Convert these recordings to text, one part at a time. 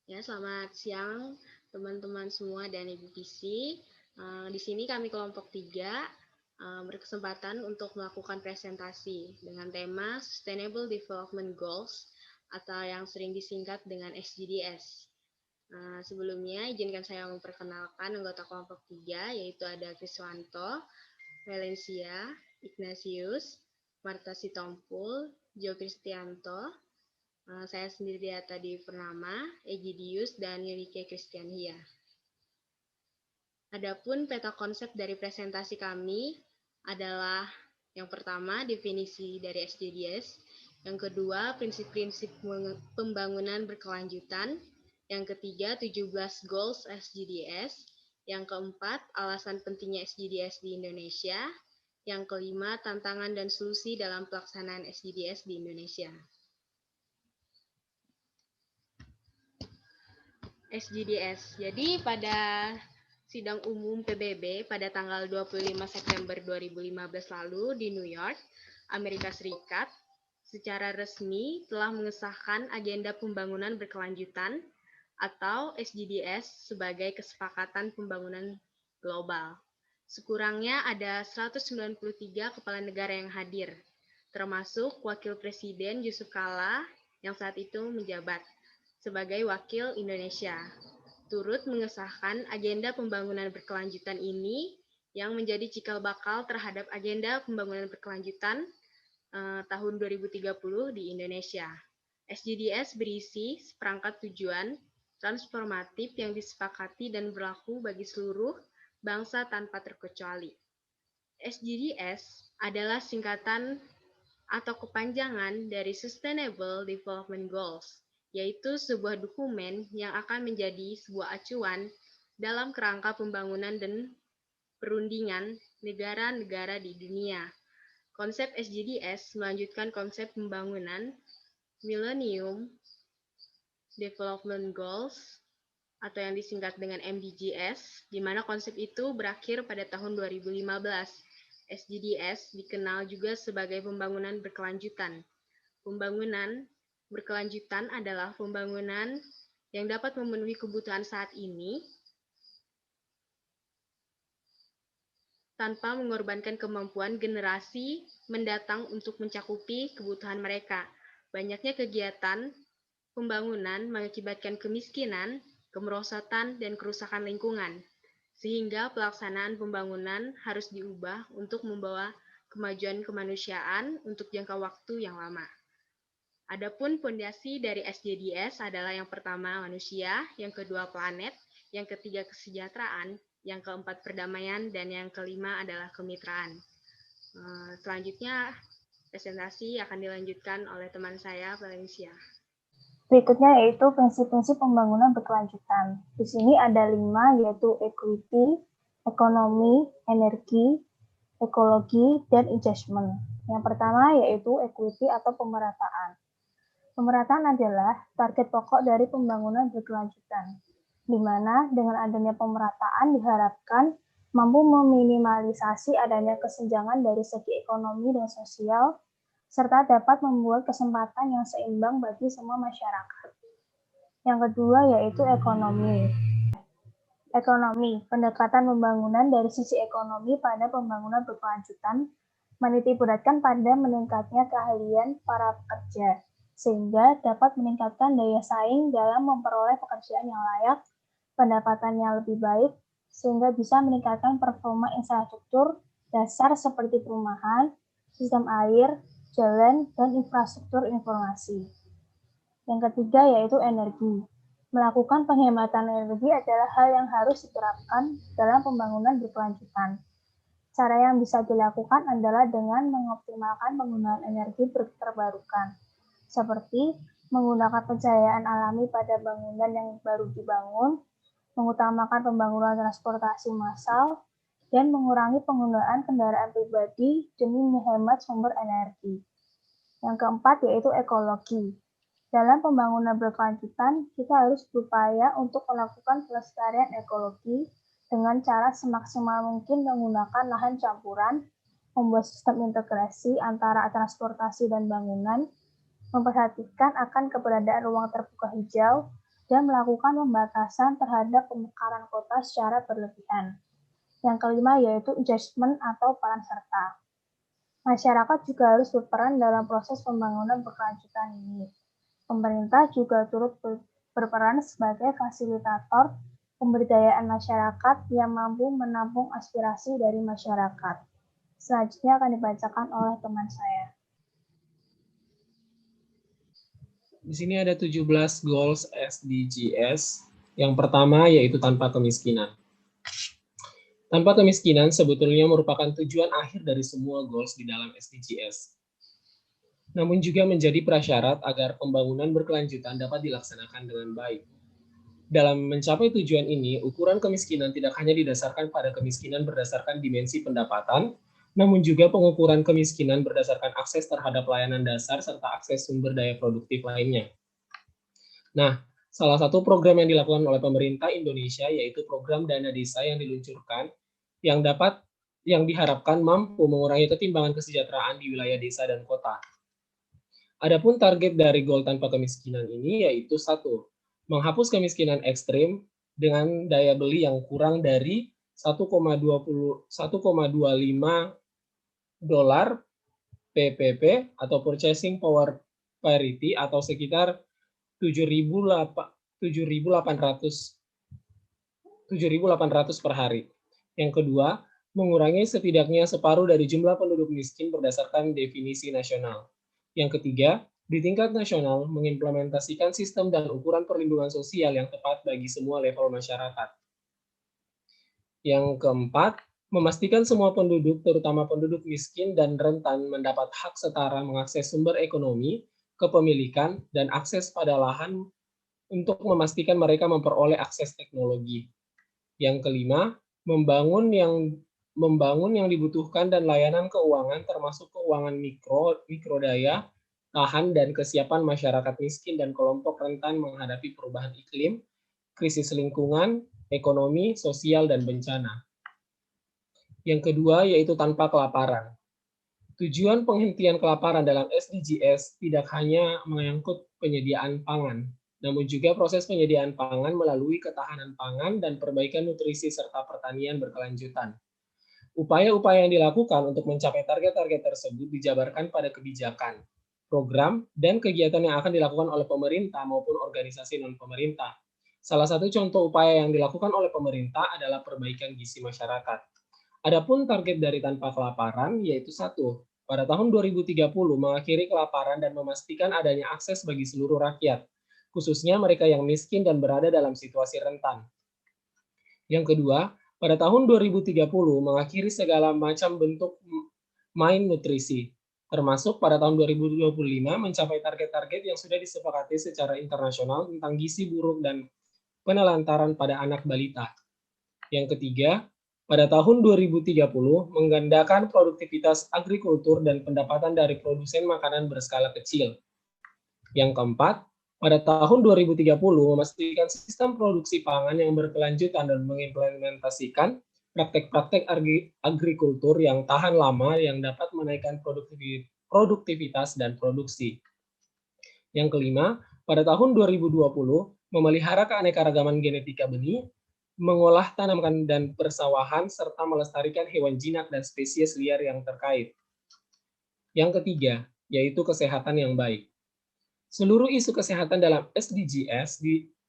Ya, selamat siang teman-teman semua dan Ibu Visi. Di sini kami kelompok 3 berkesempatan untuk melakukan presentasi dengan tema Sustainable Development Goals atau yang sering disingkat dengan SDGs. Sebelumnya, izinkan saya memperkenalkan anggota kelompok 3, yaitu ada Kriswanto, Valencia, Ignatius, Marta Sitompul, Jo Kristianto, saya sendiri tadi Purnama, Egidius, dan Yunike Kristianhia. Adapun peta konsep dari presentasi kami adalah yang pertama definisi dari SDGs, yang kedua prinsip-prinsip pembangunan berkelanjutan, yang ketiga 17 goals SDGs, yang keempat alasan pentingnya SDGs di Indonesia, yang kelima tantangan dan solusi dalam pelaksanaan SDGs di Indonesia. SDGs. Jadi pada sidang umum PBB pada tanggal 25 September 2015 lalu di New York, Amerika Serikat, secara resmi telah mengesahkan Agenda Pembangunan Berkelanjutan atau SDGs sebagai kesepakatan pembangunan global. Sekurangnya ada 193 kepala negara yang hadir, termasuk Wakil Presiden Yusuf Kala yang saat itu menjabat sebagai wakil Indonesia, turut mengesahkan agenda pembangunan berkelanjutan ini yang menjadi cikal bakal terhadap agenda pembangunan berkelanjutan tahun 2030 di Indonesia. SDGs berisi seperangkat tujuan transformatif yang disepakati dan berlaku bagi seluruh bangsa tanpa terkecuali. SDGs adalah singkatan atau kepanjangan dari Sustainable Development Goals, yaitu sebuah dokumen yang akan menjadi sebuah acuan dalam kerangka pembangunan dan perundingan negara-negara di dunia. Konsep SDGs melanjutkan konsep pembangunan Millennium Development Goals atau yang disingkat dengan MDGs, di mana konsep itu berakhir pada tahun 2015. SDGs dikenal juga sebagai pembangunan berkelanjutan. Pembangunan berkelanjutan adalah pembangunan yang dapat memenuhi kebutuhan saat ini tanpa mengorbankan kemampuan generasi mendatang untuk mencakupi kebutuhan mereka. Banyaknya kegiatan pembangunan mengakibatkan kemiskinan, kemerosotan, dan kerusakan lingkungan, sehingga pelaksanaan pembangunan harus diubah untuk membawa kemajuan kemanusiaan untuk jangka waktu yang lama. Adapun fondasi dari SDGs adalah yang pertama manusia, yang kedua planet, yang ketiga kesejahteraan, yang keempat perdamaian, dan yang kelima adalah kemitraan. Selanjutnya presentasi akan dilanjutkan oleh teman saya, Valencia. Berikutnya yaitu prinsip-prinsip pembangunan berkelanjutan. Di sini ada 5, yaitu equity, ekonomi, energi, ekologi, dan adjustment. Yang pertama yaitu equity atau pemerataan. Pemerataan adalah target pokok dari pembangunan berkelanjutan, di mana dengan adanya pemerataan diharapkan mampu meminimalisasi adanya kesenjangan dari segi ekonomi dan sosial, serta dapat membuat kesempatan yang seimbang bagi semua masyarakat. Yang kedua yaitu ekonomi. Ekonomi, pendekatan pembangunan dari sisi ekonomi pada pembangunan berkelanjutan menitikberatkan pada meningkatnya keahlian para pekerja, sehingga dapat meningkatkan daya saing dalam memperoleh pekerjaan yang layak, pendapatan yang lebih baik, sehingga bisa meningkatkan performa infrastruktur dasar seperti perumahan, sistem air, jalan, dan infrastruktur informasi. Yang ketiga yaitu energi. Melakukan penghematan energi adalah hal yang harus diterapkan dalam pembangunan berkelanjutan. Cara yang bisa dilakukan adalah dengan mengoptimalkan penggunaan energi terbarukan, seperti menggunakan pencahayaan alami pada bangunan yang baru dibangun, mengutamakan pembangunan transportasi massal, dan mengurangi penggunaan kendaraan pribadi demi menghemat sumber energi. Yang keempat yaitu ekologi. Dalam pembangunan berkelanjutan, kita harus berupaya untuk melakukan pelestarian ekologi dengan cara semaksimal mungkin menggunakan lahan campuran, membuat sistem integrasi antara transportasi dan bangunan, memperhatikan akan keberadaan ruang terbuka hijau, dan melakukan pembatasan terhadap pemekaran kota secara berlebihan. Yang kelima yaitu adjustment atau peran serta. Masyarakat juga harus berperan dalam proses pembangunan berkelanjutan ini. Pemerintah juga turut berperan sebagai fasilitator pemberdayaan masyarakat yang mampu menampung aspirasi dari masyarakat. Selanjutnya akan dibacakan oleh teman saya. Di sini ada 17 goals SDGs. Yang pertama yaitu tanpa kemiskinan. Tanpa kemiskinan sebetulnya merupakan tujuan akhir dari semua goals di dalam SDGs. Namun juga menjadi prasyarat agar pembangunan berkelanjutan dapat dilaksanakan dengan baik. Dalam mencapai tujuan ini, ukuran kemiskinan tidak hanya didasarkan pada kemiskinan berdasarkan dimensi pendapatan, namun juga pengukuran kemiskinan berdasarkan akses terhadap layanan dasar serta akses sumber daya produktif lainnya. Nah, salah satu program yang dilakukan oleh pemerintah Indonesia yaitu program Dana Desa yang diluncurkan yang diharapkan mampu mengurangi ketimbangan kesejahteraan di wilayah desa dan kota. Adapun target dari goal tanpa kemiskinan ini yaitu 1. Menghapus kemiskinan ekstrim dengan daya beli yang kurang dari 1,25 dolar PPP atau purchasing power parity atau sekitar 7.800 per hari. Yang kedua, mengurangi setidaknya separuh dari jumlah penduduk miskin berdasarkan definisi nasional. Yang ketiga, di tingkat nasional mengimplementasikan sistem dan ukuran perlindungan sosial yang tepat bagi semua level masyarakat. Yang keempat, memastikan semua penduduk, terutama penduduk miskin dan rentan, mendapat hak setara mengakses sumber ekonomi, kepemilikan, dan akses pada lahan untuk memastikan mereka memperoleh akses teknologi. Yang kelima, membangun yang dibutuhkan dan layanan keuangan termasuk keuangan mikrodaya, tahan, dan kesiapan masyarakat miskin dan kelompok rentan menghadapi perubahan iklim, krisis lingkungan, ekonomi, sosial, dan bencana. Yang kedua yaitu tanpa kelaparan. Tujuan penghentian kelaparan dalam SDGs tidak hanya menyangkut penyediaan pangan, namun juga proses penyediaan pangan melalui ketahanan pangan dan perbaikan nutrisi serta pertanian berkelanjutan. Upaya-upaya yang dilakukan untuk mencapai target-target tersebut dijabarkan pada kebijakan, program, dan kegiatan yang akan dilakukan oleh pemerintah maupun organisasi non-pemerintah. Salah satu contoh upaya yang dilakukan oleh pemerintah adalah perbaikan gizi masyarakat. Adapun target dari tanpa kelaparan yaitu 1. Pada tahun 2030 mengakhiri kelaparan dan memastikan adanya akses bagi seluruh rakyat, khususnya mereka yang miskin dan berada dalam situasi rentan. Yang kedua, pada tahun 2030 mengakhiri segala macam bentuk malnutrisi, termasuk pada tahun 2025 mencapai target-target yang sudah disepakati secara internasional tentang gizi buruk dan penelantaran pada anak balita. Yang ketiga, pada tahun 2030 menggandakan produktivitas agrikultur dan pendapatan dari produsen makanan berskala kecil. Yang keempat, pada tahun 2030 memastikan sistem produksi pangan yang berkelanjutan dan mengimplementasikan praktek-praktek agrikultur yang tahan lama yang dapat menaikkan produktivitas dan produksi. Yang kelima, pada tahun 2020 memelihara keanekaragaman genetika benih, mengolah tanaman dan persawahan, serta melestarikan hewan jinak dan spesies liar yang terkait. Yang ketiga, yaitu kesehatan yang baik. Seluruh isu kesehatan dalam SDGs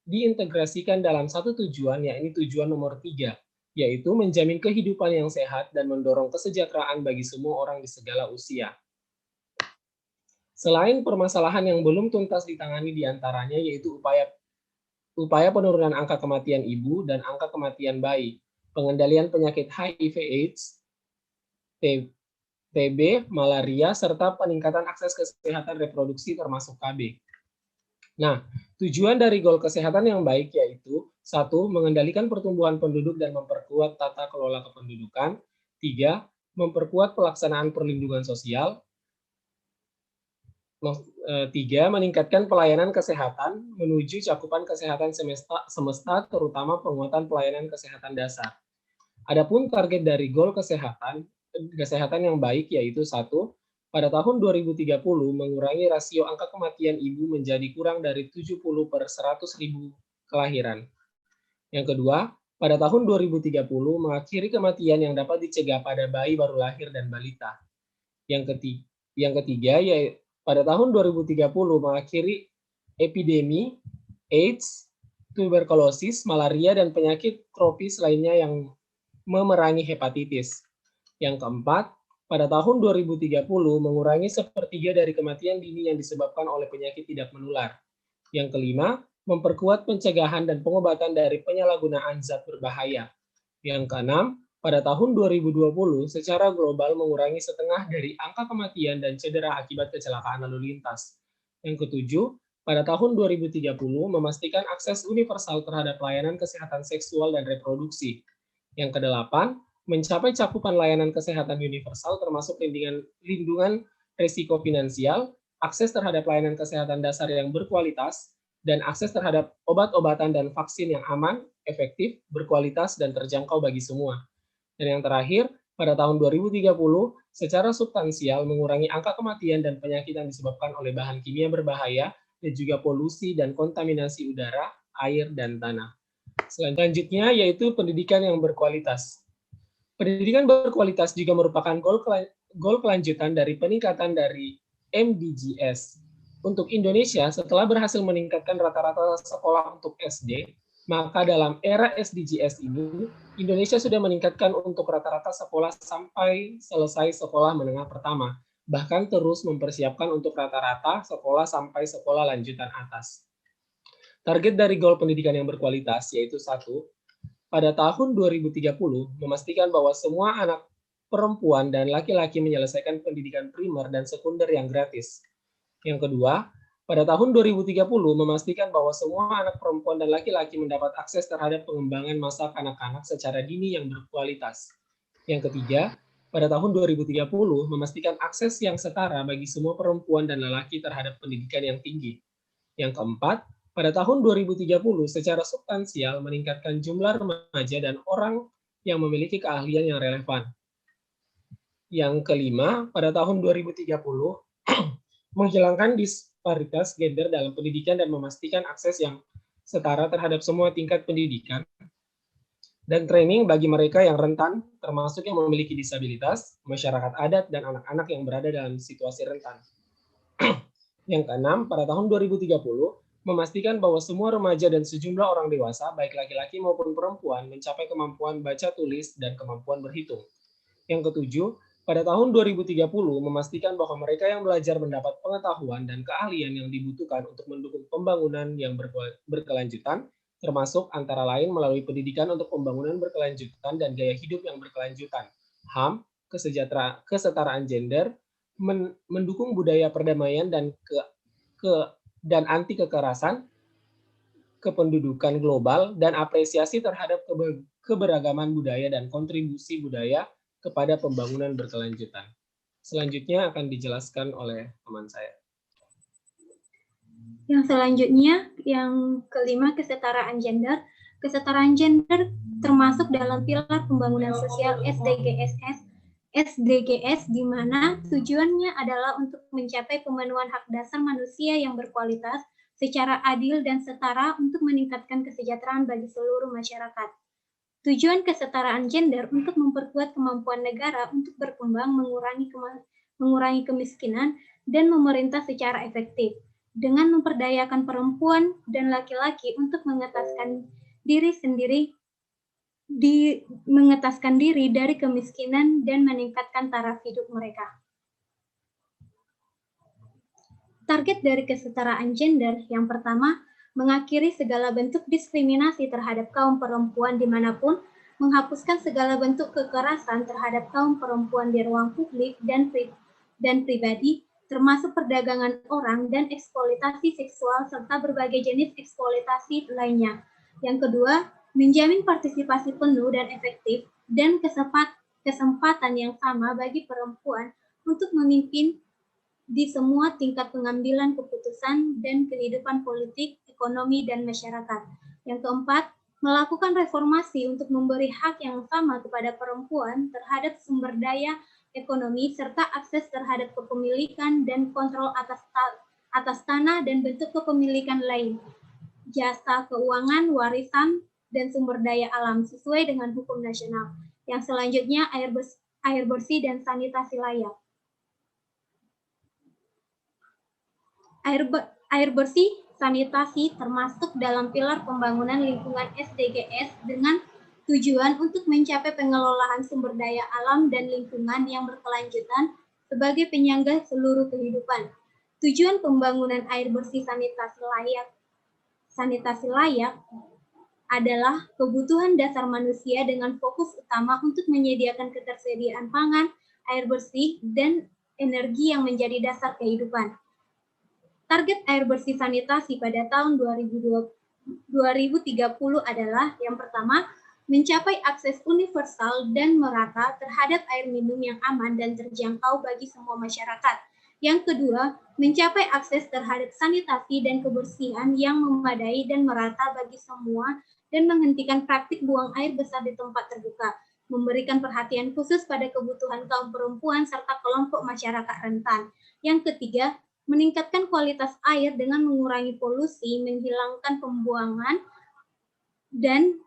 diintegrasikan dalam satu tujuan, yaitu tujuan nomor 3, yaitu menjamin kehidupan yang sehat dan mendorong kesejahteraan bagi semua orang di segala usia. Selain permasalahan yang belum tuntas ditangani diantaranya yaitu upaya penurunan angka kematian ibu dan angka kematian bayi, pengendalian penyakit HIV/AIDS, TB, malaria, serta peningkatan akses kesehatan reproduksi termasuk KB. Nah, tujuan dari goal kesehatan yang baik yaitu 1. Mengendalikan pertumbuhan penduduk dan memperkuat tata kelola kependudukan. 3. Memperkuat pelaksanaan perlindungan sosial. 3. Meningkatkan pelayanan kesehatan menuju cakupan kesehatan semesta, terutama penguatan pelayanan kesehatan dasar. Adapun target dari goal kesehatan yang baik yaitu 1. Pada tahun 2030 mengurangi rasio angka kematian ibu menjadi kurang dari 70 per 100.000 kelahiran. Yang kedua, pada tahun 2030 mengakhiri kematian yang dapat dicegah pada bayi baru lahir dan balita. Yang ketiga yaitu pada tahun 2030 mengakhiri epidemi AIDS, tuberkulosis, malaria, dan penyakit tropis lainnya yang memerangi hepatitis. Yang keempat, pada tahun 2030 mengurangi sepertiga dari kematian dini yang disebabkan oleh penyakit tidak menular. Yang kelima, memperkuat pencegahan dan pengobatan dari penyalahgunaan zat berbahaya. Yang keenam, pada tahun 2020 secara global mengurangi setengah dari angka kematian dan cedera akibat kecelakaan lalu lintas. Yang ketujuh, pada tahun 2030 memastikan akses universal terhadap layanan kesehatan seksual dan reproduksi. Yang kedelapan, mencapai cakupan layanan kesehatan universal termasuk lindungan risiko finansial, akses terhadap layanan kesehatan dasar yang berkualitas, dan akses terhadap obat-obatan dan vaksin yang aman, efektif, berkualitas, dan terjangkau bagi semua. Dan yang terakhir, pada tahun 2030, secara substansial mengurangi angka kematian dan penyakit yang disebabkan oleh bahan kimia berbahaya, dan juga polusi dan kontaminasi udara, air, dan tanah. Selanjutnya yaitu pendidikan yang berkualitas. Pendidikan berkualitas juga merupakan goal kelanjutan dari peningkatan dari MDGs. Untuk Indonesia, setelah berhasil meningkatkan rata-rata sekolah untuk SD, maka dalam era SDGs ini, Indonesia sudah meningkatkan untuk rata-rata sekolah sampai selesai sekolah menengah pertama, bahkan terus mempersiapkan untuk rata-rata sekolah sampai sekolah lanjutan atas. Target dari goal pendidikan yang berkualitas yaitu 1, pada tahun 2030 memastikan bahwa semua anak perempuan dan laki-laki menyelesaikan pendidikan primer dan sekunder yang gratis. Yang kedua, pada tahun 2030 memastikan bahwa semua anak perempuan dan laki-laki mendapat akses terhadap pengembangan masa kanak-kanak secara dini yang berkualitas. Yang ketiga, pada tahun 2030 memastikan akses yang setara bagi semua perempuan dan lelaki terhadap pendidikan yang tinggi. Yang keempat, pada tahun 2030 secara substansial meningkatkan jumlah remaja dan orang yang memiliki keahlian yang relevan. Yang kelima, pada tahun 2030 menghilangkan disparitas gender dalam pendidikan dan memastikan akses yang setara terhadap semua tingkat pendidikan dan training bagi mereka yang rentan, termasuk yang memiliki disabilitas, masyarakat adat, dan anak-anak yang berada dalam situasi rentan. Yang keenam, pada tahun 2030, memastikan bahwa semua remaja dan sejumlah orang dewasa, baik laki-laki maupun perempuan, mencapai kemampuan baca tulis dan kemampuan berhitung. Yang ketujuh, pada tahun 2030, memastikan bahwa mereka yang belajar mendapat pengetahuan dan keahlian yang dibutuhkan untuk mendukung pembangunan yang berkelanjutan, termasuk antara lain melalui pendidikan untuk pembangunan berkelanjutan dan gaya hidup yang berkelanjutan, HAM, kesetaraan gender, mendukung budaya perdamaian dan anti kekerasan, kependudukan global, dan apresiasi terhadap keberagaman budaya dan kontribusi budaya kepada pembangunan berkelanjutan. Selanjutnya akan dijelaskan oleh teman saya. Yang selanjutnya, yang kelima, kesetaraan gender. Kesetaraan gender termasuk dalam pilar pembangunan sosial SDGs, di mana tujuannya adalah untuk mencapai pemenuhan hak dasar manusia yang berkualitas secara adil dan setara untuk meningkatkan kesejahteraan bagi seluruh masyarakat. Tujuan kesetaraan gender untuk memperkuat kemampuan negara untuk berkembang, mengurangi kemiskinan, dan memerintah secara efektif, dengan memperdayakan perempuan dan laki-laki untuk mengetaskan diri dari kemiskinan dan meningkatkan taraf hidup mereka. Target dari kesetaraan gender yang pertama, mengakhiri segala bentuk diskriminasi terhadap kaum perempuan dimanapun, menghapuskan segala bentuk kekerasan terhadap kaum perempuan di ruang publik dan pribadi, termasuk perdagangan orang dan eksploitasi seksual serta berbagai jenis eksploitasi lainnya. Yang kedua, menjamin partisipasi penuh dan efektif dan kesempatan yang sama bagi perempuan untuk memimpin di semua tingkat pengambilan keputusan dan kehidupan politik, ekonomi, dan masyarakat. Yang keempat, melakukan reformasi untuk memberi hak yang sama kepada perempuan terhadap sumber daya ekonomi serta akses terhadap kepemilikan dan kontrol atas tanah dan bentuk kepemilikan lain. jasa keuangan, warisan, dan sumber daya alam sesuai dengan hukum nasional. Yang selanjutnya air bersih dan sanitasi layak. Air bersih sanitasi termasuk dalam pilar pembangunan lingkungan SDGs dengan tujuan untuk mencapai pengelolaan sumber daya alam dan lingkungan yang berkelanjutan sebagai penyangga seluruh kehidupan. Tujuan pembangunan air bersih sanitasi layak adalah kebutuhan dasar manusia dengan fokus utama untuk menyediakan ketersediaan pangan, air bersih, dan energi yang menjadi dasar kehidupan. Target air bersih sanitasi pada tahun 2030 adalah yang pertama, mencapai akses universal dan merata terhadap air minum yang aman dan terjangkau bagi semua masyarakat. Yang kedua, mencapai akses terhadap sanitasi dan kebersihan yang memadai dan merata bagi semua dan menghentikan praktik buang air besar di tempat terbuka, memberikan perhatian khusus pada kebutuhan kaum perempuan serta kelompok masyarakat rentan. Yang ketiga, meningkatkan kualitas air dengan mengurangi polusi, menghilangkan pembuangan, dan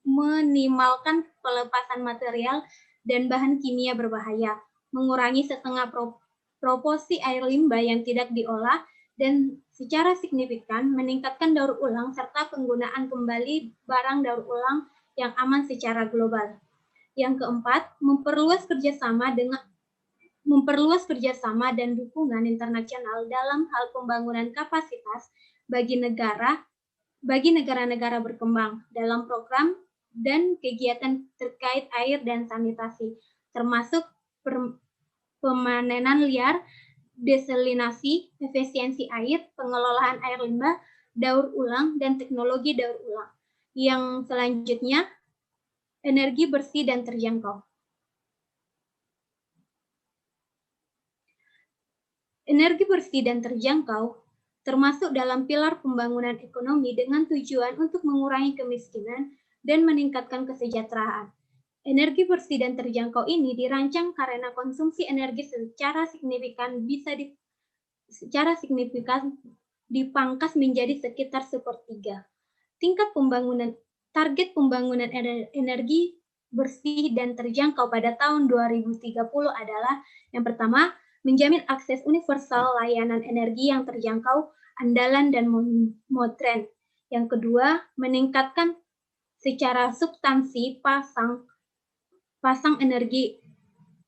minimalkan pelepasan material dan bahan kimia berbahaya, mengurangi setengah proporsi air limbah yang tidak diolah, dan secara signifikan meningkatkan daur ulang serta penggunaan kembali barang daur ulang yang aman secara global. Yang keempat, memperluas kerjasama dan dukungan internasional dalam hal pembangunan kapasitas bagi negara-negara berkembang dalam program dan kegiatan terkait air dan sanitasi, termasuk pemanenan liar, desalinasi, efisiensi air, pengelolaan air limbah, daur ulang, dan teknologi daur ulang. Yang selanjutnya, energi bersih dan terjangkau. Energi bersih dan terjangkau termasuk dalam pilar pembangunan ekonomi dengan tujuan untuk mengurangi kemiskinan dan meningkatkan kesejahteraan. Energi bersih dan terjangkau ini dirancang karena konsumsi energi secara signifikan dipangkas menjadi sekitar sepertiga. Target pembangunan energi bersih dan terjangkau pada tahun 2030 adalah yang pertama, menjamin akses universal layanan energi yang terjangkau, andalan, dan modern. Yang kedua, meningkatkan secara substansi pasang energi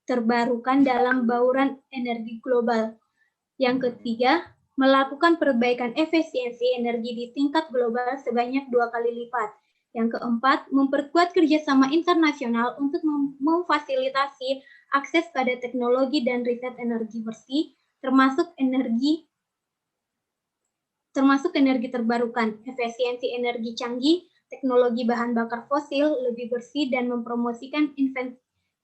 terbarukan dalam bauran energi global. Yang ketiga, melakukan perbaikan efisiensi energi di tingkat global sebanyak 2 kali lipat. Yang keempat, memperkuat kerjasama internasional untuk memfasilitasi akses pada teknologi dan riset energi bersih, termasuk energi terbarukan, efisiensi energi canggih, teknologi bahan bakar fosil lebih bersih, dan mempromosikan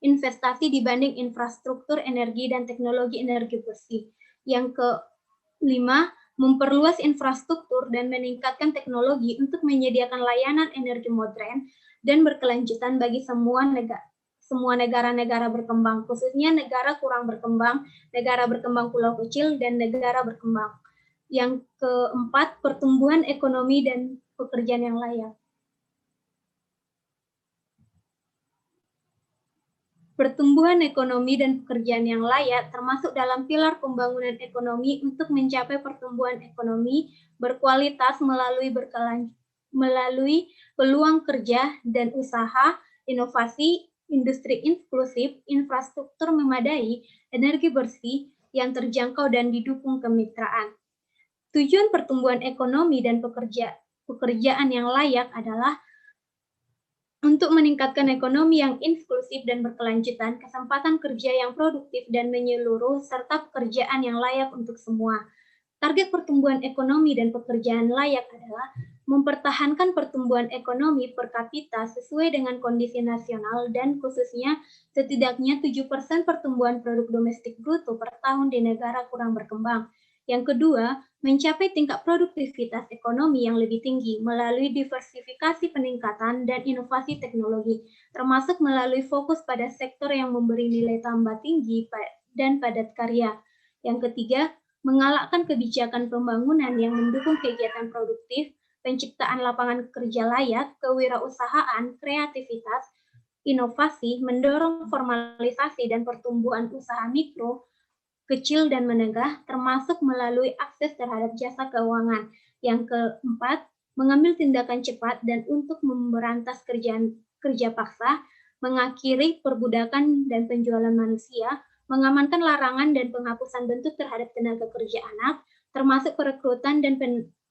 investasi dibanding infrastruktur energi dan teknologi energi bersih. Yang kelima, memperluas infrastruktur dan meningkatkan teknologi untuk menyediakan layanan energi modern dan berkelanjutan bagi semua negara-negara berkembang, khususnya negara kurang berkembang, negara berkembang pulau kecil, dan negara berkembang. Yang keempat, pertumbuhan ekonomi dan pekerjaan yang layak. Pertumbuhan ekonomi dan pekerjaan yang layak termasuk dalam pilar pembangunan ekonomi untuk mencapai pertumbuhan ekonomi berkualitas melalui peluang kerja dan usaha, inovasi, industri inklusif, infrastruktur memadai, energi bersih yang terjangkau dan didukung kemitraan. Tujuan pertumbuhan ekonomi dan pekerjaan yang layak adalah untuk meningkatkan ekonomi yang inklusif dan berkelanjutan, kesempatan kerja yang produktif dan menyeluruh, serta pekerjaan yang layak untuk semua. Target pertumbuhan ekonomi dan pekerjaan layak adalah mempertahankan pertumbuhan ekonomi per kapita sesuai dengan kondisi nasional dan khususnya setidaknya 7% pertumbuhan produk domestik bruto per tahun di negara kurang berkembang. Yang kedua, mencapai tingkat produktivitas ekonomi yang lebih tinggi melalui diversifikasi peningkatan dan inovasi teknologi, termasuk melalui fokus pada sektor yang memberi nilai tambah tinggi dan padat karya. Yang ketiga, mengalahkan kebijakan pembangunan yang mendukung kegiatan produktif, penciptaan lapangan kerja layak, kewirausahaan, kreativitas, inovasi, mendorong formalisasi dan pertumbuhan usaha mikro, kecil dan menengah, termasuk melalui akses terhadap jasa keuangan. Yang keempat, mengambil tindakan cepat dan untuk memberantas kerja paksa, mengakhiri perbudakan dan penjualan manusia, mengamankan larangan dan penghapusan bentuk terhadap tenaga kerja anak, termasuk perekrutan dan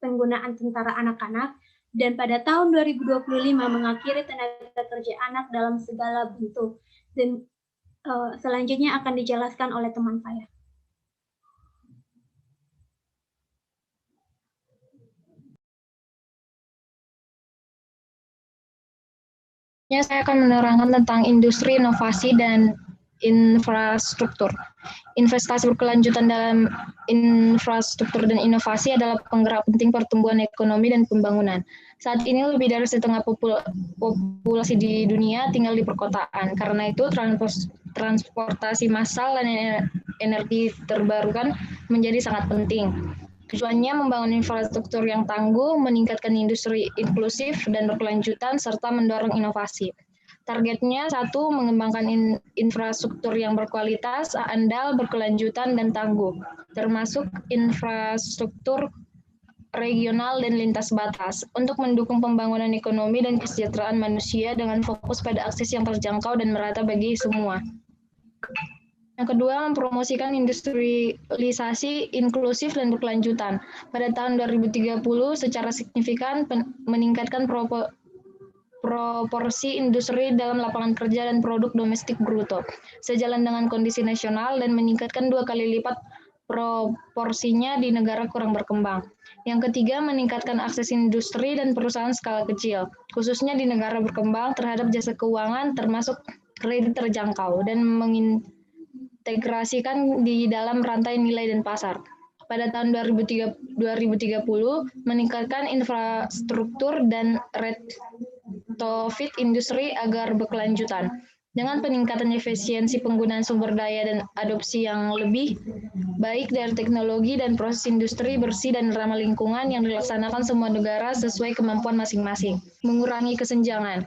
penggunaan tentara anak-anak, dan pada tahun 2025 mengakhiri tenaga kerja anak dalam segala bentuk. Dan selanjutnya akan dijelaskan oleh teman saya. Saya akan menerangkan tentang industri, inovasi, dan infrastruktur. Investasi berkelanjutan dalam infrastruktur dan inovasi adalah penggerak penting pertumbuhan ekonomi dan pembangunan. Saat ini lebih dari setengah populasi di dunia tinggal di perkotaan. Karena itu transportasi massal dan energi terbarukan menjadi sangat penting. Tujuannya membangun infrastruktur yang tangguh, meningkatkan industri inklusif dan berkelanjutan, serta mendorong inovasi. Targetnya, 1. Mengembangkan infrastruktur yang berkualitas, andal, berkelanjutan, dan tangguh, termasuk infrastruktur regional dan lintas batas, untuk mendukung pembangunan ekonomi dan kesejahteraan manusia dengan fokus pada akses yang terjangkau dan merata bagi semua. Yang kedua, mempromosikan industrialisasi inklusif dan berkelanjutan. Pada tahun 2030, secara signifikan meningkatkan proporsi industri dalam lapangan kerja dan produk domestik bruto, sejalan dengan kondisi nasional dan meningkatkan 2 kali lipat proporsinya di negara kurang berkembang. Yang ketiga, meningkatkan akses industri dan perusahaan skala kecil, khususnya di negara berkembang terhadap jasa keuangan termasuk kredit terjangkau dan integrasikan di dalam rantai nilai dan pasar. Pada tahun 2030, meningkatkan infrastruktur dan retrofit industri agar berkelanjutan. Dengan peningkatan efisiensi penggunaan sumber daya dan adopsi yang lebih baik dari teknologi dan proses industri bersih dan ramah lingkungan yang dilaksanakan semua negara sesuai kemampuan masing-masing. Mengurangi kesenjangan.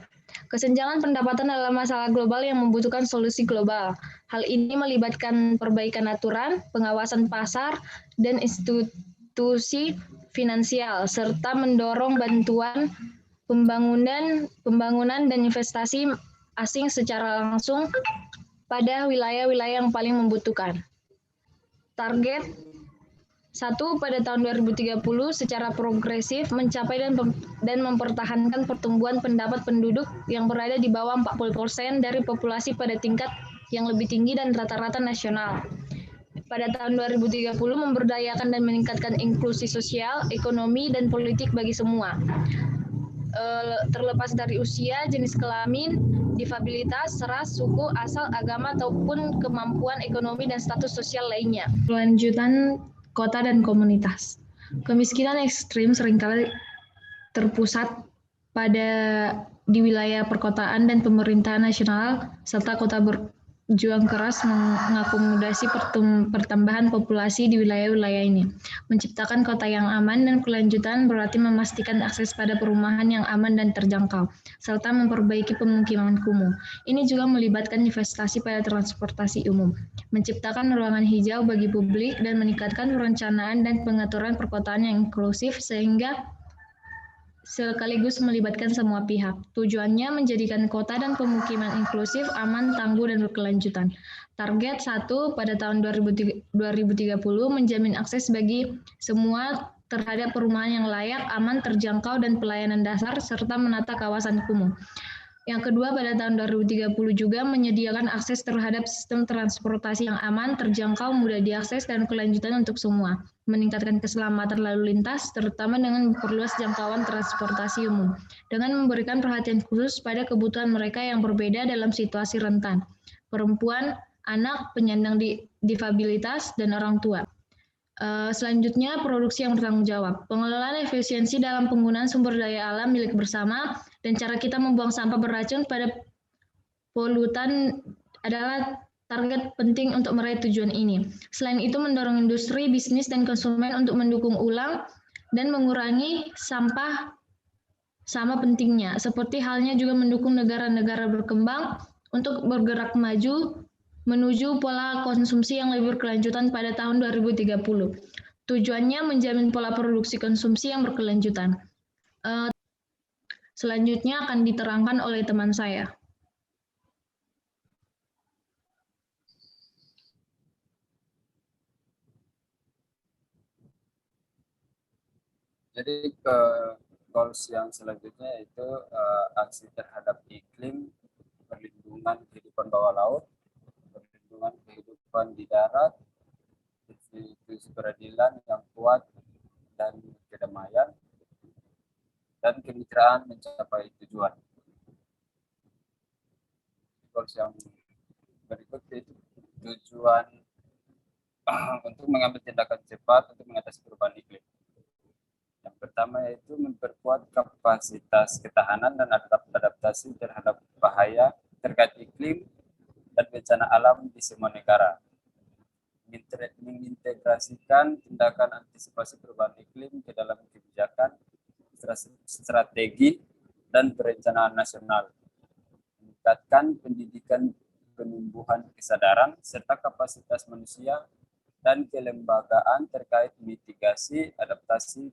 Kesenjangan pendapatan adalah masalah global yang membutuhkan solusi global. Hal ini melibatkan perbaikan aturan, pengawasan pasar, dan institusi finansial, serta mendorong bantuan pembangunan dan investasi asing secara langsung pada wilayah-wilayah yang paling membutuhkan. Target 1. Pada tahun 2030 secara progresif mencapai dan mempertahankan pertumbuhan pendapat penduduk yang berada di bawah 40% dari populasi pada tingkat yang lebih tinggi dan rata-rata nasional. Pada tahun 2030 memberdayakan dan meningkatkan inklusi sosial, ekonomi, dan politik bagi semua, terlepas dari usia, jenis kelamin, difabilitas, ras, suku, asal, agama, ataupun kemampuan ekonomi dan status sosial lainnya. Kelanjutan kota dan komunitas. Kemiskinan ekstrim seringkali terpusat di wilayah perkotaan dan pemerintahan nasional serta kota berjuang keras mengakomodasi pertambahan populasi di wilayah-wilayah ini. Menciptakan kota yang aman dan kelanjutan berarti memastikan akses pada perumahan yang aman dan terjangkau, serta memperbaiki pemukiman kumuh. Ini juga melibatkan investasi pada transportasi umum, menciptakan ruangan hijau bagi publik, dan meningkatkan perencanaan dan pengaturan perkotaan yang inklusif sehingga sekaligus melibatkan semua pihak. Tujuannya menjadikan kota dan pemukiman inklusif, aman, tangguh, dan berkelanjutan. Target 1 pada tahun 2030 menjamin akses bagi semua terhadap perumahan yang layak, aman, terjangkau, dan pelayanan dasar, serta menata kawasan kumuh. Yang kedua, pada tahun 2030 juga menyediakan akses terhadap sistem transportasi yang aman, terjangkau, mudah diakses, dan kelanjutan untuk semua. Meningkatkan keselamatan lalu lintas, terutama dengan memperluas jangkauan transportasi umum, dengan memberikan perhatian khusus pada kebutuhan mereka yang berbeda dalam situasi rentan, perempuan, anak, penyandang difabilitas, dan orang tua. Selanjutnya, produksi yang bertanggung jawab. Pengelolaan efisiensi dalam penggunaan sumber daya alam milik bersama dan cara kita membuang sampah beracun pada polutan adalah target penting untuk meraih tujuan ini. Selain itu, mendorong industri, bisnis, dan konsumen untuk mendukung ulang dan mengurangi sampah sama pentingnya. Seperti halnya juga mendukung negara-negara berkembang untuk bergerak maju menuju pola konsumsi yang lebih berkelanjutan pada tahun 2030. Tujuannya menjamin pola produksi konsumsi yang berkelanjutan. Selanjutnya akan diterangkan oleh teman saya. Jadi goals yang selanjutnya itu aksi terhadap iklim, perlindungan kehidupan bawah laut, perlindungan kehidupan di darat, institusi peradilan yang kuat dan kedamaian, dan kemitraan mencapai tujuan. Goals yang berikut itu tujuan untuk mengambil tindakan cepat untuk mengatasi perubahan iklim. Yang pertama yaitu memperkuat kapasitas ketahanan dan adaptasi terhadap bahaya terkait iklim dan bencana alam di semua negara. Mengintegrasikan tindakan antisipasi perubahan iklim ke dalam kebijakan, strategi, dan perencanaan nasional. Meningkatkan pendidikan penumbuhan kesadaran serta kapasitas manusia dan kelembagaan terkait mitigasi, adaptasi,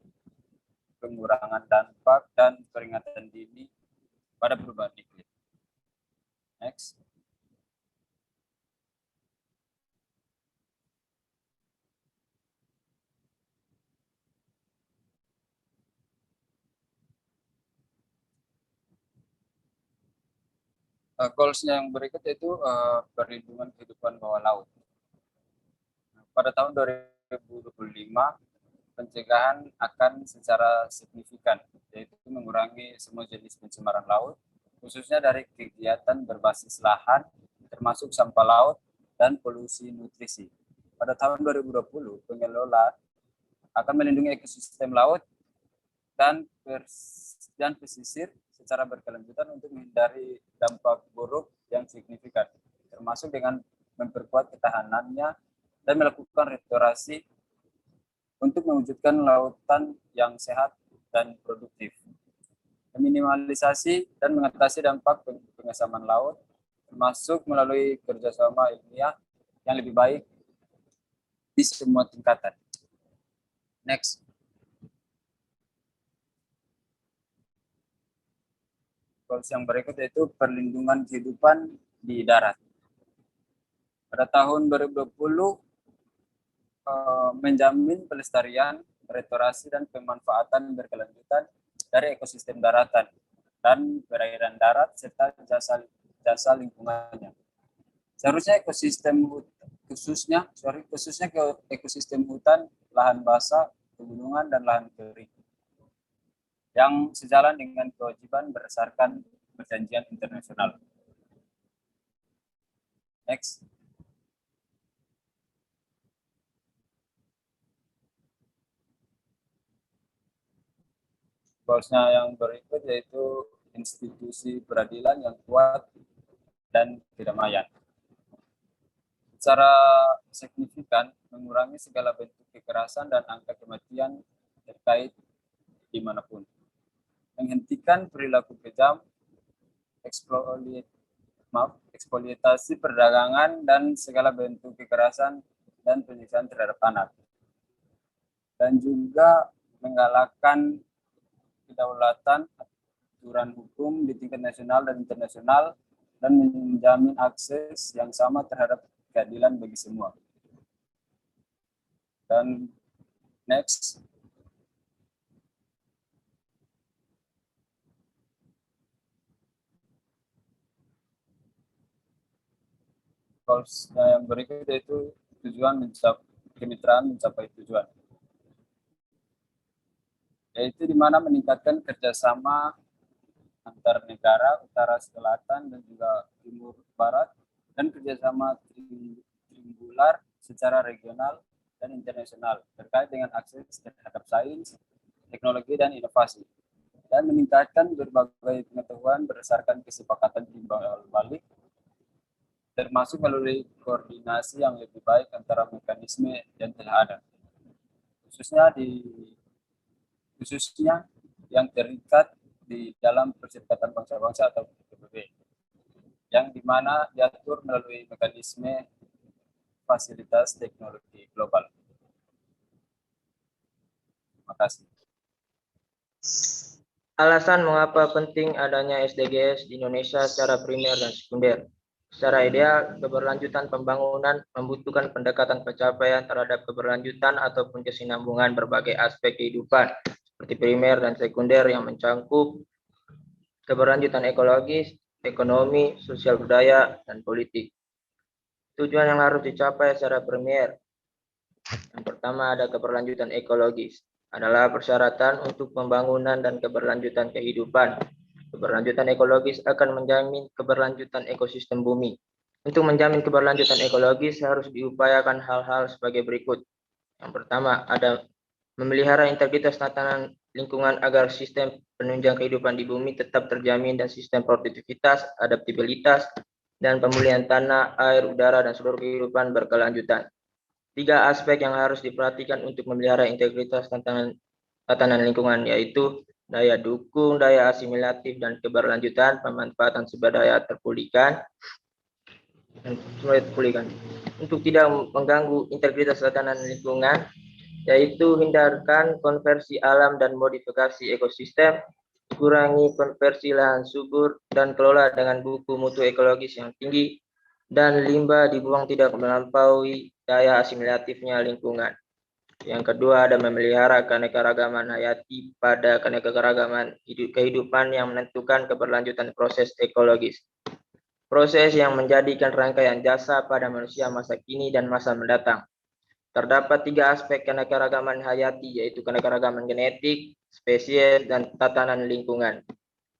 pengurangan dampak, dan peringatan dini pada perubahan iklim. Next. Goals-nya yang berikut yaitu perlindungan kehidupan bawah laut. Pada tahun 2025, pencegahan akan secara signifikan, yaitu mengurangi semua jenis pencemaran laut, khususnya dari kegiatan berbasis lahan, termasuk sampah laut dan polusi nutrisi. Pada tahun 2020, pengelola akan melindungi ekosistem laut dan pesisir secara berkelanjutan untuk menghindari dampak buruk yang signifikan, termasuk dengan memperkuat ketahanannya dan melakukan restorasi untuk mewujudkan lautan yang sehat dan produktif. Meminimalisasi dan mengatasi dampak pengesaman laut, termasuk melalui kerjasama ilmiah yang lebih baik di semua tingkatan. Next. Goals yang berikut yaitu perlindungan kehidupan di darat. Pada tahun 2020, menjamin pelestarian, restorasi, dan pemanfaatan berkelanjutan dari ekosistem daratan dan perairan darat serta jasa lingkungannya. Seharusnya khususnya ke ekosistem hutan, lahan basah, pegunungan, dan lahan kering yang sejalan dengan kewajiban berdasarkan perjanjian internasional. Next. Goals-nya yang berikut yaitu institusi peradilan yang kuat dan kedamaian. Secara signifikan mengurangi segala bentuk kekerasan dan angka kematian terkait dimanapun. Menghentikan perilaku kejam, eksploitasi perdagangan, dan segala bentuk kekerasan dan penyiksaan terhadap anak. Dan juga menggalakkan kedaulatan aturan hukum di tingkat nasional dan internasional dan menjamin akses yang sama terhadap keadilan bagi semua. Dan next. Goals yang berikut yaitu kemitraan mencapai tujuan, yaitu di mana meningkatkan kerjasama antar negara utara selatan dan juga timur barat dan kerjasama triangular secara regional dan internasional terkait dengan akses terhadap sains, teknologi, dan inovasi, dan meningkatkan berbagai pengetahuan berdasarkan kesepakatan timbal balik termasuk melalui koordinasi yang lebih baik antara mekanisme yang telah ada, khususnya yang terikat di dalam Perserikatan Bangsa-Bangsa atau PBB, yang dimana diatur melalui mekanisme fasilitas teknologi global. Terima kasih. Alasan mengapa penting adanya SDGs di Indonesia secara primer dan sekunder. Secara ideal, keberlanjutan pembangunan membutuhkan pendekatan pencapaian terhadap keberlanjutan ataupun kesinambungan berbagai aspek kehidupan, seperti primer dan sekunder yang mencangkup keberlanjutan ekologis, ekonomi, sosial budaya, dan politik. Tujuan yang harus dicapai secara primer. Yang pertama ada keberlanjutan ekologis. Adalah persyaratan untuk pembangunan dan keberlanjutan kehidupan. Keberlanjutan ekologis akan menjamin keberlanjutan ekosistem bumi. Untuk menjamin keberlanjutan ekologis harus diupayakan hal-hal sebagai berikut. Yang pertama ada memelihara integritas tatanan lingkungan agar sistem penunjang kehidupan di bumi tetap terjamin dan sistem produktivitas, adaptabilitas, dan pemulihan tanah, air, udara, dan seluruh kehidupan berkelanjutan. 3 aspek yang harus diperhatikan untuk memelihara integritas tatanan lingkungan, yaitu daya dukung, daya asimilatif, dan keberlanjutan, pemanfaatan sumber daya terpulihkan. Untuk tidak mengganggu integritas tatanan lingkungan, yaitu hindarkan konversi alam dan modifikasi ekosistem, kurangi konversi lahan subur, dan kelola dengan buku mutu ekologis yang tinggi, dan limbah dibuang tidak melampaui daya asimilatifnya lingkungan. Yang kedua ada memelihara keanekaragaman hayati pada keanekaragaman kehidupan yang menentukan keberlanjutan proses ekologis. Proses yang menjadikan rangkaian jasa pada manusia masa kini dan masa mendatang. Terdapat 3 aspek keanekaragaman hayati, yaitu keanekaragaman genetik, spesies, dan tatanan lingkungan.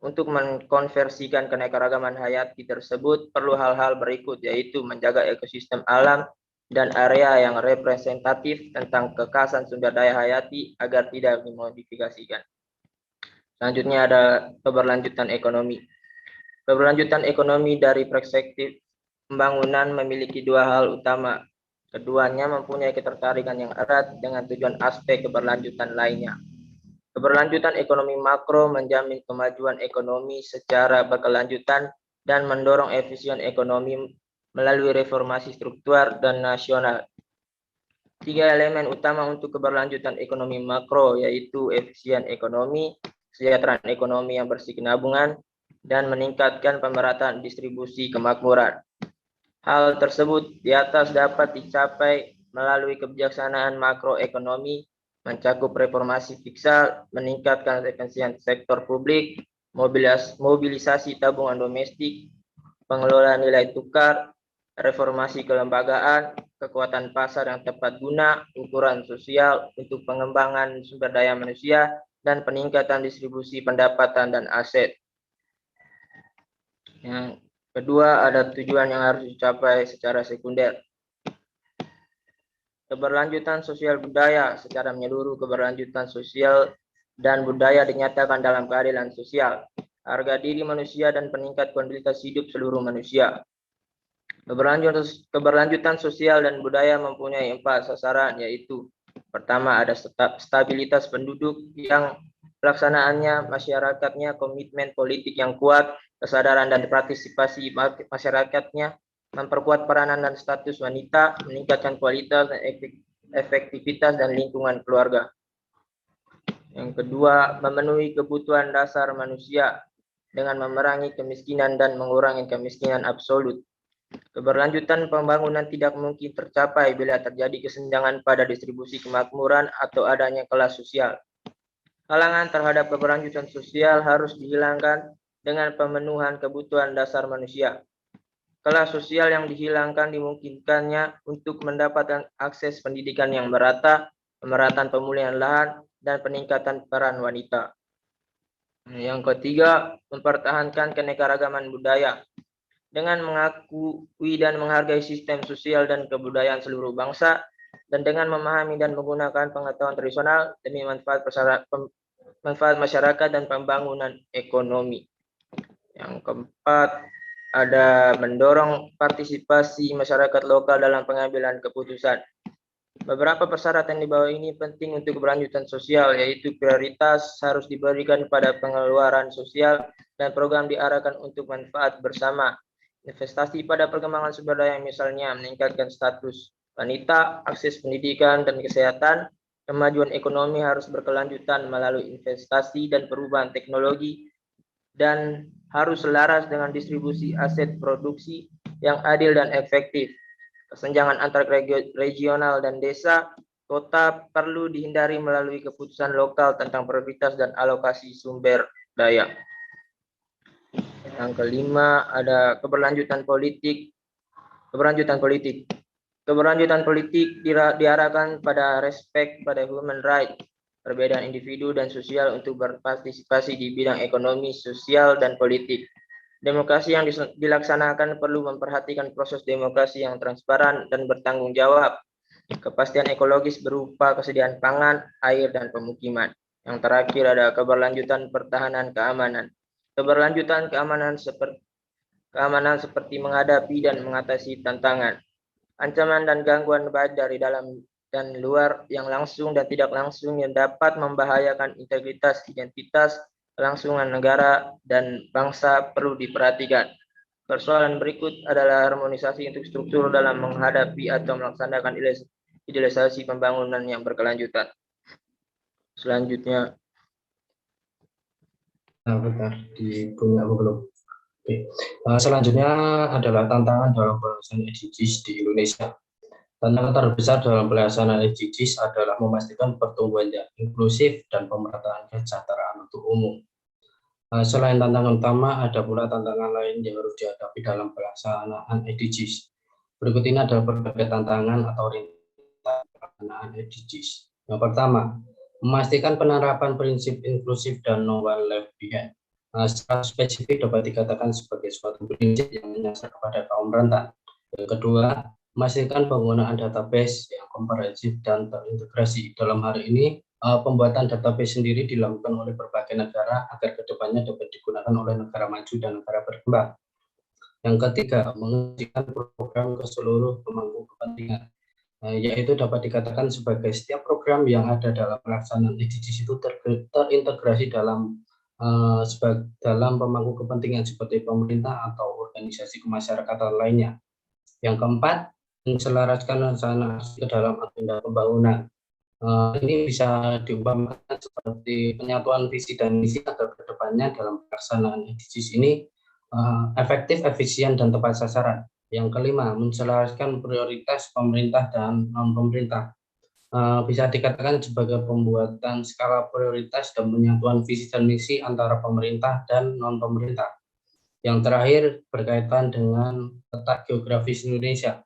Untuk mengkonversikan keanekaragaman hayati tersebut perlu hal-hal berikut, yaitu menjaga ekosistem alam dan area yang representatif tentang kekhasan sumber daya hayati agar tidak dimodifikasikan. Selanjutnya ada keberlanjutan ekonomi. Keberlanjutan ekonomi dari perspektif pembangunan memiliki 2 hal utama. Keduanya mempunyai ketertarikan yang erat dengan tujuan aspek keberlanjutan lainnya. Keberlanjutan ekonomi makro menjamin kemajuan ekonomi secara berkelanjutan dan mendorong efisien ekonomi melalui reformasi struktural dan nasional. 3 elemen utama untuk keberlanjutan ekonomi makro, yaitu efisien ekonomi, kesejahteraan ekonomi yang berkesinambungan, dan meningkatkan pemerataan distribusi kemakmuran. Hal tersebut di atas dapat dicapai melalui kebijaksanaan makroekonomi, mencakup reformasi fiskal, meningkatkan efisiensi sektor publik, mobilisasi tabungan domestik, pengelolaan nilai tukar, reformasi kelembagaan, kekuatan pasar yang tepat guna, ukuran sosial untuk pengembangan sumber daya manusia, dan peningkatan distribusi pendapatan dan aset. Yang kedua ada tujuan yang harus dicapai secara sekunder. Keberlanjutan sosial budaya. Secara menyeluruh keberlanjutan sosial dan budaya dinyatakan dalam keadilan sosial, harga diri manusia, dan peningkat kualitas hidup seluruh manusia. Keberlanjutan sosial dan budaya mempunyai 4 sasaran, yaitu pertama ada stabilitas penduduk yang pelaksanaannya masyarakatnya komitmen politik yang kuat, kesadaran dan partisipasi masyarakatnya, memperkuat peranan dan status wanita, meningkatkan kualitas dan efektivitas dan lingkungan keluarga. Yang kedua, memenuhi kebutuhan dasar manusia dengan memerangi kemiskinan dan mengurangi kemiskinan absolut. Keberlanjutan pembangunan tidak mungkin tercapai bila terjadi kesenjangan pada distribusi kemakmuran atau adanya kelas sosial. Halangan terhadap keberlanjutan sosial harus dihilangkan dengan pemenuhan kebutuhan dasar manusia. Kelas sosial yang dihilangkan dimungkinkannya untuk mendapatkan akses pendidikan yang merata, pemerataan pemulihan lahan, dan peningkatan peran wanita. Yang ketiga, mempertahankan keanekaragaman budaya. Dengan mengakui dan menghargai sistem sosial dan kebudayaan seluruh bangsa, dan dengan memahami dan menggunakan pengetahuan tradisional demi manfaat masyarakat dan pembangunan ekonomi. Yang keempat, ada mendorong partisipasi masyarakat lokal dalam pengambilan keputusan. Beberapa persyaratan di bawah ini penting untuk keberlanjutan sosial, yaitu prioritas harus diberikan pada pengeluaran sosial dan program diarahkan untuk manfaat bersama. Investasi pada perkembangan sumber daya, misalnya meningkatkan status wanita, akses pendidikan dan kesehatan. Kemajuan ekonomi harus berkelanjutan melalui investasi dan perubahan teknologi, dan harus selaras dengan distribusi aset produksi yang adil dan efektif. Kesenjangan antar regional dan desa, kota perlu dihindari melalui keputusan lokal tentang prioritas dan alokasi sumber daya. Yang kelima, ada keberlanjutan politik. Keberlanjutan politik diarahkan pada respek pada human right, perbedaan individu dan sosial untuk berpartisipasi di bidang ekonomi, sosial, dan politik. Demokrasi yang dilaksanakan perlu memperhatikan proses demokrasi yang transparan dan bertanggung jawab. Kepastian ekologis berupa kesediaan pangan, air, dan pemukiman. Yang terakhir ada keberlanjutan pertahanan keamanan. Keberlanjutan keamanan seperti menghadapi dan mengatasi tantangan, ancaman dan gangguan baik dari dalam dan luar yang langsung dan tidak langsung yang dapat membahayakan integritas, identitas, kelangsungan negara dan bangsa perlu diperhatikan. Persoalan berikut adalah harmonisasi untuk struktur dalam menghadapi atau melaksanakan idealisasi pembangunan yang berkelanjutan. Selanjutnya. Nah, bentar, punya apa belum? Oke. Selanjutnya adalah tantangan dalam pelaksanaan SDGs di Indonesia. Tantangan terbesar dalam pelaksanaan SDGs adalah memastikan pertumbuhan yang inklusif dan pemerataan kesejahteraan untuk umum. Selain tantangan utama, ada pula tantangan lain yang harus dihadapi dalam pelaksanaan SDGs. Berikut ini adalah berbagai tantangan atau rintangan pelaksanaan SDGs. Yang pertama, memastikan penerapan prinsip inklusif dan no one left behind. Secara spesifik dapat dikatakan sebagai suatu prinsip yang menyasar kepada kaum rentan. Yang kedua, memastikan penggunaan database yang komprehensif dan terintegrasi. Dalam hal ini, pembuatan database sendiri dilakukan oleh berbagai negara agar kedepannya dapat digunakan oleh negara maju dan negara berkembang. Yang ketiga, mengajukan program ke seluruh pemangku kepentingan, yaitu dapat dikatakan sebagai setiap program yang ada dalam pelaksanaan SDGs itu terintegrasi dalam pemangku kepentingan seperti pemerintah atau organisasi kemasyarakatan lainnya. Yang keempat, menselaraskan rencana ke dalam agenda pembangunan. Ini bisa diumpamakan seperti penyatuan visi dan misi agar kedepannya dalam pelaksanaan SDGs ini efektif, efisien, dan tepat sasaran. Yang kelima, menselaraskan prioritas pemerintah dan non-pemerintah. Bisa dikatakan sebagai pembuatan skala prioritas dan penyatuan visi dan misi antara pemerintah dan non-pemerintah. Yang terakhir berkaitan dengan letak geografis Indonesia.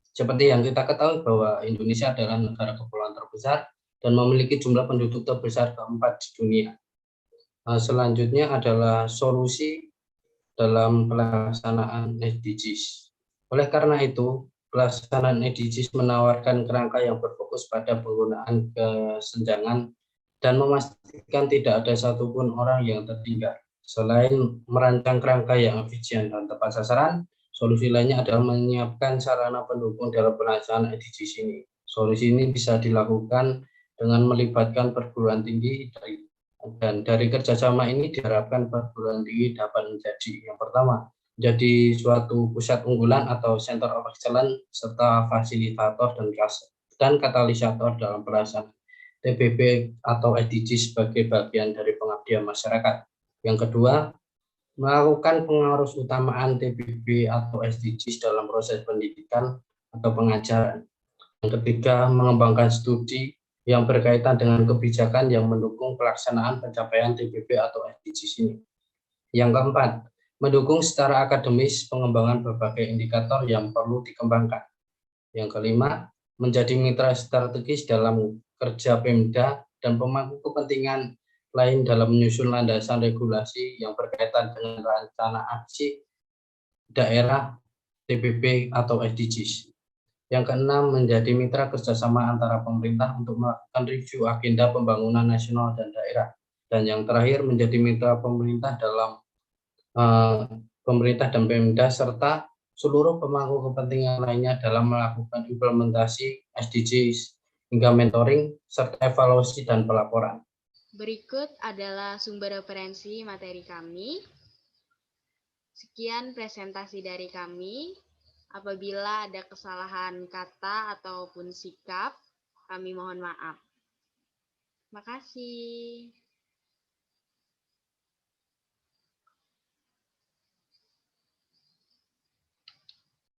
Seperti yang kita ketahui bahwa Indonesia adalah negara kepulauan terbesar dan memiliki jumlah penduduk terbesar keempat di dunia. Selanjutnya adalah solusi dalam pelaksanaan SDGs. Oleh karena itu, pelaksanaan SDGs menawarkan kerangka yang berfokus pada penggunaan kesenjangan dan memastikan tidak ada satupun orang yang tertinggal. Selain merancang kerangka yang efisien dan tepat sasaran, solusi lainnya adalah menyiapkan sarana pendukung dalam pelaksanaan SDGs ini. Solusi ini bisa dilakukan dengan melibatkan perguruan tinggi dan dari kerjasama ini diharapkan perguruan tinggi dapat menjadi yang pertama, jadi suatu pusat unggulan atau center of excellence serta fasilitator dan katalisator dalam pelaksanaan TBB atau SDGs sebagai bagian dari pengabdian masyarakat. Yang kedua, melakukan pengarus utamaan TBB atau SDGs dalam proses pendidikan atau pengajaran. Yang ketiga, mengembangkan studi yang berkaitan dengan kebijakan yang mendukung pelaksanaan pencapaian TBB atau SDGs ini. Yang keempat, mendukung secara akademis pengembangan berbagai indikator yang perlu dikembangkan. Yang kelima, menjadi mitra strategis dalam kerja Pemda dan pemangku kepentingan lain dalam menyusun landasan regulasi yang berkaitan dengan rencana aksi daerah TBB atau SDGs. Yang keenam, menjadi mitra kerjasama antara pemerintah untuk melakukan review agenda pembangunan nasional dan daerah. Dan yang terakhir, menjadi mitra pemerintah dalam pemerintah dan Pemda, serta seluruh pemangku kepentingan lainnya dalam melakukan implementasi SDGs hingga mentoring, serta evaluasi dan pelaporan. Berikut adalah sumber referensi materi kami. Sekian presentasi dari kami. Apabila ada kesalahan kata ataupun sikap, kami mohon maaf. Terima kasih.